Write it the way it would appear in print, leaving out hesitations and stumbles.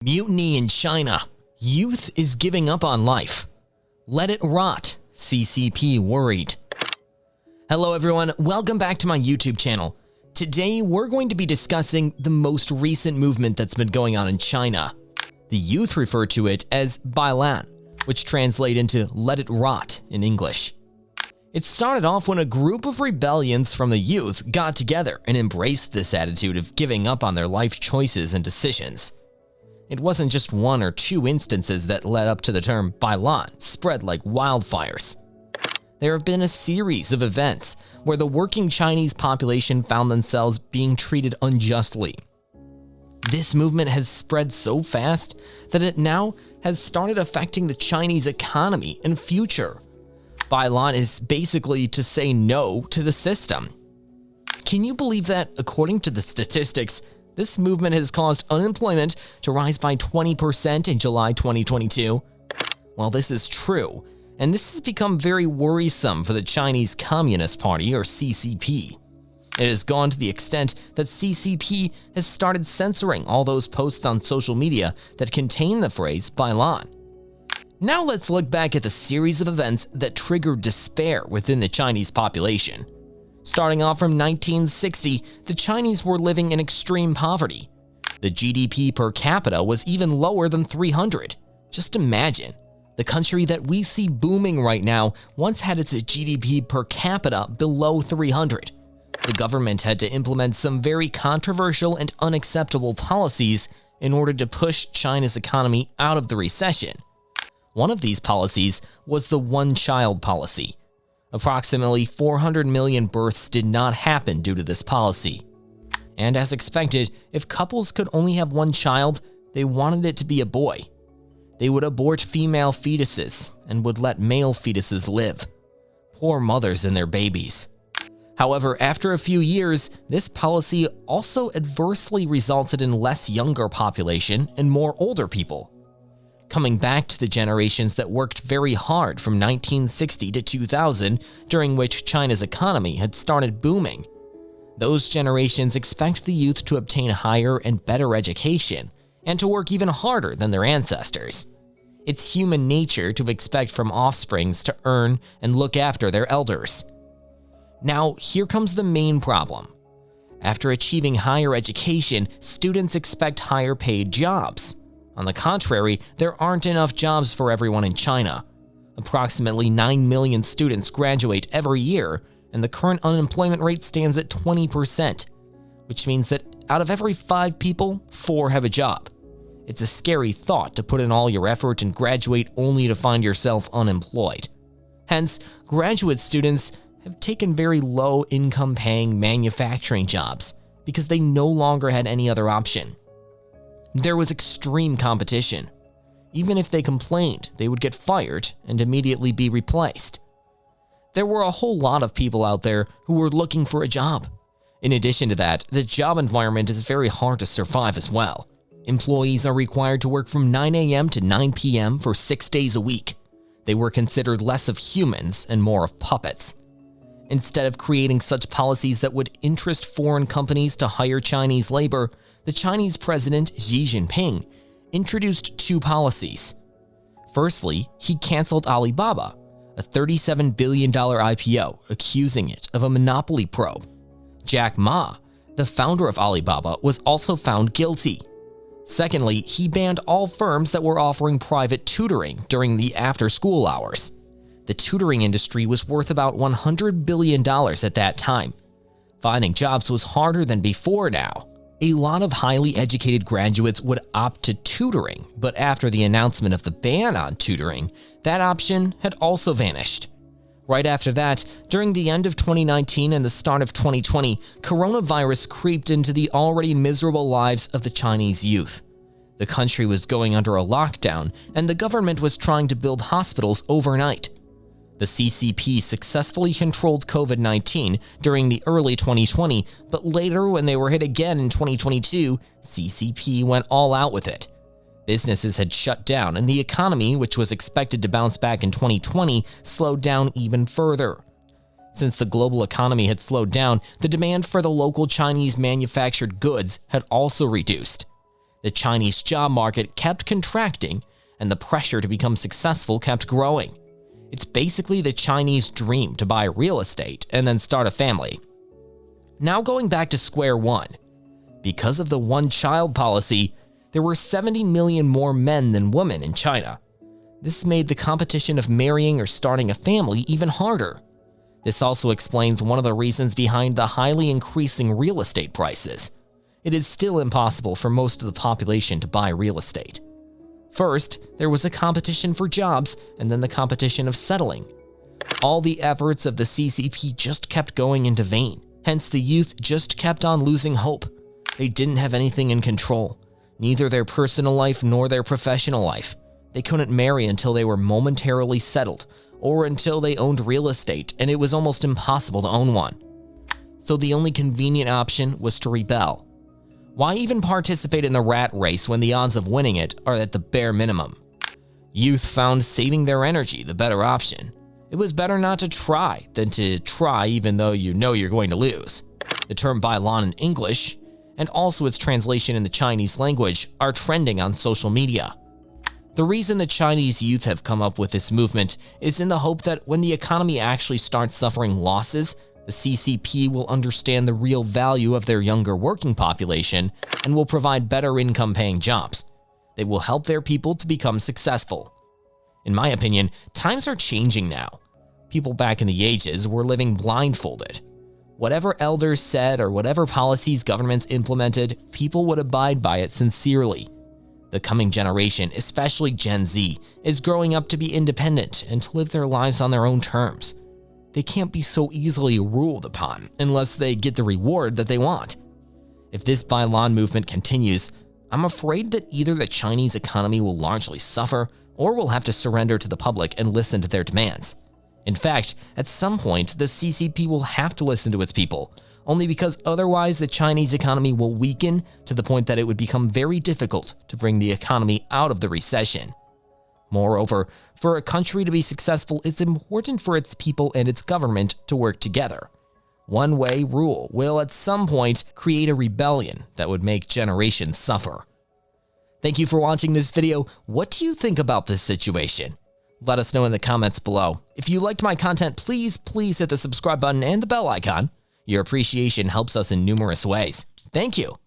Mutiny in China. Youth is giving up on life. Let it rot. CCP worried. Hello everyone, welcome back to my YouTube channel. Today we're going to be discussing the most recent movement that's been going on in China. The youth refer to it as Bailan, which translate into let it rot in English. It started off when a group of rebellions from the youth got together and embraced this attitude of giving up on their life choices and decisions. It wasn't just one or two instances that led up to the term Bailan spread like wildfires. There have been a series of events where the working Chinese population found themselves being treated unjustly. This movement has spread so fast that it now has started affecting the Chinese economy and future. Bailan is basically to say no to the system. Can you believe that, according to the statistics, this movement has caused unemployment to rise by 20% in July 2022? Well, this is true, and this has become very worrisome for the Chinese Communist Party, or CCP. It has gone to the extent that CCP has started censoring all those posts on social media that contain the phrase Bailan. Now let's look back at the series of events that triggered despair within the Chinese population. Starting off from 1960, the Chinese were living in extreme poverty. The GDP per capita was even lower than 300. Just imagine, the country that we see booming right now once had its GDP per capita below 300. The government had to implement some very controversial and unacceptable policies in order to push China's economy out of the recession. One of these policies was the one-child policy. Approximately 400 million births did not happen due to this policy. And as expected, if couples could only have one child, they wanted it to be a boy. They would abort female fetuses and would let male fetuses live. Poor mothers and their babies. However, after a few years, this policy also adversely resulted in less younger population and more older people. Coming back to the generations that worked very hard from 1960 to 2000, during which China's economy had started booming. Those generations expect the youth to obtain higher and better education, and to work even harder than their ancestors. It's human nature to expect from offsprings to earn and look after their elders. Now, here comes the main problem. After achieving higher education, students expect higher paid jobs. On the contrary, there aren't enough jobs for everyone in China. Approximately 9 million students graduate every year, and the current unemployment rate stands at 20%, which means that out of every 5 people, 4 have a job. It's a scary thought to put in all your effort and graduate only to find yourself unemployed. Hence, graduate students have taken very low income paying manufacturing jobs because they no longer had any other option. There was extreme competition. Even if they complained, they would get fired and immediately be replaced. There were a whole lot of people out there who were looking for a job. In addition to that, the job environment is very hard to survive as well. Employees are required to work from 9 a.m. to 9 p.m. for 6 days a week. They were considered less of humans and more of puppets. Instead of creating such policies that would interest foreign companies to hire Chinese labor, the Chinese president Xi Jinping introduced 2 policies. Firstly, he canceled Alibaba, a $37 billion IPO, accusing it of a monopoly probe. Jack Ma, the founder of Alibaba, was also found guilty. Secondly, he banned all firms that were offering private tutoring during the after-school hours. The tutoring industry was worth about $100 billion at that time. Finding jobs was harder than before now. A lot of highly educated graduates would opt to tutoring, but after the announcement of the ban on tutoring, that option had also vanished. Right after that, during the end of 2019 and the start of 2020, coronavirus creeped into the already miserable lives of the Chinese youth. The country was going under a lockdown, and the government was trying to build hospitals overnight. The CCP successfully controlled COVID-19 during the early 2020, but later when they were hit again in 2022, CCP went all out with it. Businesses had shut down, and the economy, which was expected to bounce back in 2020, slowed down even further. Since the global economy had slowed down, the demand for the local Chinese manufactured goods had also reduced. The Chinese job market kept contracting, and the pressure to become successful kept growing. It's basically the Chinese dream to buy real estate and then start a family. Now going back to square one. Because of the one-child policy, there were 70 million more men than women in China. This made the competition of marrying or starting a family even harder. This also explains one of the reasons behind the highly increasing real estate prices. It is still impossible for most of the population to buy real estate. First, there was a competition for jobs, and then the competition of settling. All the efforts of the CCP just kept going into vain. Hence, the youth just kept on losing hope. They didn't have anything in control, neither their personal life nor their professional life. They couldn't marry until they were momentarily settled, or until they owned real estate, and it was almost impossible to own one. So the only convenient option was to rebel. Why even participate in the rat race when the odds of winning it are at the bare minimum? Youth found saving their energy the better option. It was better not to try than to try even though you know you're going to lose. The term Bailan in English, and also its translation in the Chinese language, are trending on social media. The reason the Chinese youth have come up with this movement is in the hope that when the economy actually starts suffering losses, the CCP will understand the real value of their younger working population and will provide better income-paying jobs. They will help their people to become successful. In my opinion, times are changing now. People back in the ages were living blindfolded. Whatever elders said or whatever policies governments implemented, people would abide by it sincerely. The coming generation, especially Gen Z, is growing up to be independent and to live their lives on their own terms. They can't be so easily ruled upon unless they get the reward that they want. If this Bailan movement continues, I'm afraid that either the Chinese economy will largely suffer or will have to surrender to the public and listen to their demands. In fact, at some point, the CCP will have to listen to its people, only because otherwise the Chinese economy will weaken to the point that it would become very difficult to bring the economy out of the recession. Moreover, for a country to be successful, it's important for its people and its government to work together. One-way rule will at some point create a rebellion that would make generations suffer. Thank you for watching this video. What do you think about this situation? Let us know in the comments below. If you liked my content, please hit the subscribe button and the bell icon. Your appreciation helps us in numerous ways. Thank you.